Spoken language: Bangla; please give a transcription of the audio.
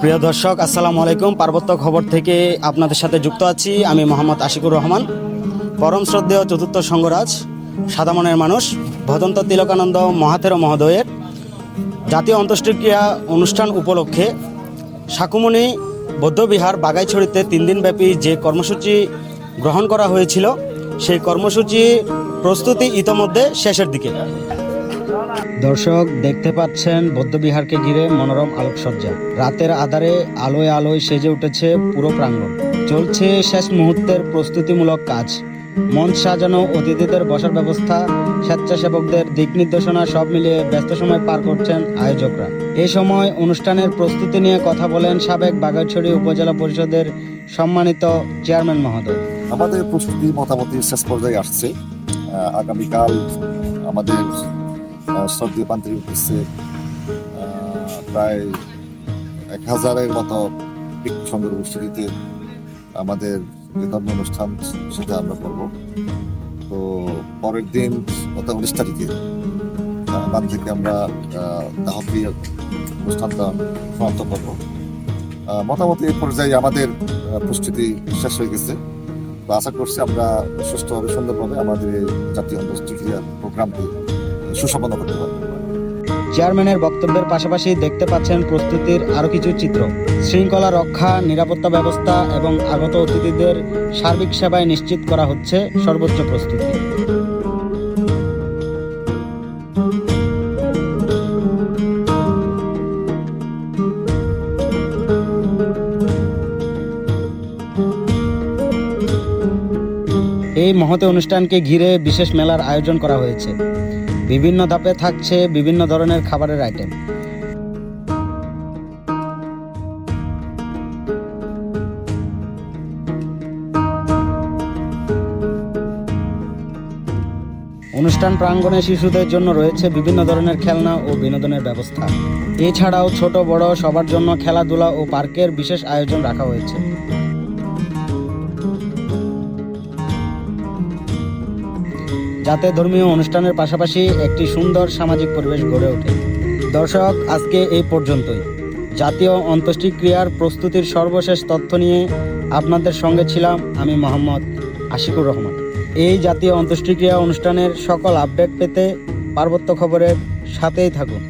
প্রিয় দর্শক, আসসালামু আলাইকুম। পার্বত্য খবর থেকে আপনাদের সাথে যুক্ত আছি আমি মোহাম্মদ আশিকুর রহমান। পরম শ্রদ্ধেয় চতুর্থ সংঘরাজ সাদামনের মানুষ ভদন্ত তিলকানন্দ মহাতেরো মহোদয়ের জাতীয় অন্ত্যেষ্টিক্রিয়া অনুষ্ঠান উপলক্ষে শাকুমনি বৌদ্ধবিহার বাগাইছড়িতে 3 দিনব্যাপী যে কর্মসূচি গ্রহণ করা হয়েছিল, সেই কর্মসূচি প্রস্তুতি ইতোমধ্যে শেষের দিকে। দর্শক দেখতে পাচ্ছেন বৌদ্ধবিহারকে ঘিরে মনোরম আলোকসজ্জা। রাতের আধারে আলোয় আলোয় সেজে উঠেছে পুরো প্রাঙ্গণ। চলছে শেষ মুহূর্তের প্রস্তুতিমূলক কাজ। মঞ্চ সাজানো, অতিথিদের বসার ব্যবস্থা, স্বেচ্ছাসেবকদের দিক নির্দেশনা সব মিলিয়ে ব্যস্ত সময় পার করছেন আয়োজকরা। এই সময় অনুষ্ঠানের প্রস্তুতি নিয়ে কথা বলেন সাবেক বাগাইছড়ি উপজেলা পরিষদের সম্মানিত চেয়ারম্যান মহোদয়। আমাদের প্রস্তুতি মোটামুটি শেষ পর্যায়ে আসছে। আগামীকাল আমাদের শ্রদ্ধেয় পান্ত্রিক উদ্দেশ্যে প্রায় 1000-এর মতো সংঘের উপস্থিতিতে আমাদের যে ধর্ম অনুষ্ঠান সেটা আমরা করব। তো পরের দিন অর্থাৎ 19 তারিখে বাদ থেকে আমরা দাহক্রিয়া অনুষ্ঠানটা সমাপ্ত করব। মোটামুটি এই পর্যায়ে আমাদের প্রস্তুতি শেষ হয়ে গেছে। তো আশা করছি আমরা সুস্থভাবে সুন্দরভাবে আমাদের এই জাতীয় অন্ত্যেষ্টিক্রিয়া প্রোগ্রামটি সুসম্পন্ন করতে পারব। চেয়ারম্যানের বক্তব্যের পাশাপাশি দেখতে পাচ্ছেন প্রস্তুতির আরও কিছু চিত্র। শৃঙ্খলা রক্ষা, নিরাপত্তা ব্যবস্থা এবং আগত অতিথিদের সার্বিক সেবায় নিশ্চিত করা হচ্ছে সর্বোচ্চ প্রস্তুতি। এই মহৎ অনুষ্ঠানকে ঘিরে বিশেষ মেলার আয়োজন করা হয়েছে। বিভিন্ন ধাপে থাকছে বিভিন্ন ধরনের খাবারের আইটেম। অনুষ্ঠান প্রাঙ্গণে শিশুদের জন্য রয়েছে বিভিন্ন ধরনের খেলনা ও বিনোদনের ব্যবস্থা। এছাড়াও ছোট বড় সবার জন্য খেলাধুলা ও পার্কের বিশেষ আয়োজন রাখা হয়েছে। যাতে ধর্মীয় অনুষ্ঠানের পাশাপাশি একটি সুন্দর সামাজিক পরিবেশ গড়ে ওঠে। দর্শক, আজকে এই পর্যন্তই। জাতীয় অন্ত্যেষ্টিক্রিয়ার প্রস্তুতির সর্বশেষ তথ্য নিয়ে আপনাদের সঙ্গে ছিলাম আমি মোহাম্মদ আশিকুর রহমান। এই জাতীয় অন্ত্যেষ্টিক্রিয়া অনুষ্ঠানের সকল আপডেট পেতে পার্বত্য খবরের সাথেই থাকুন।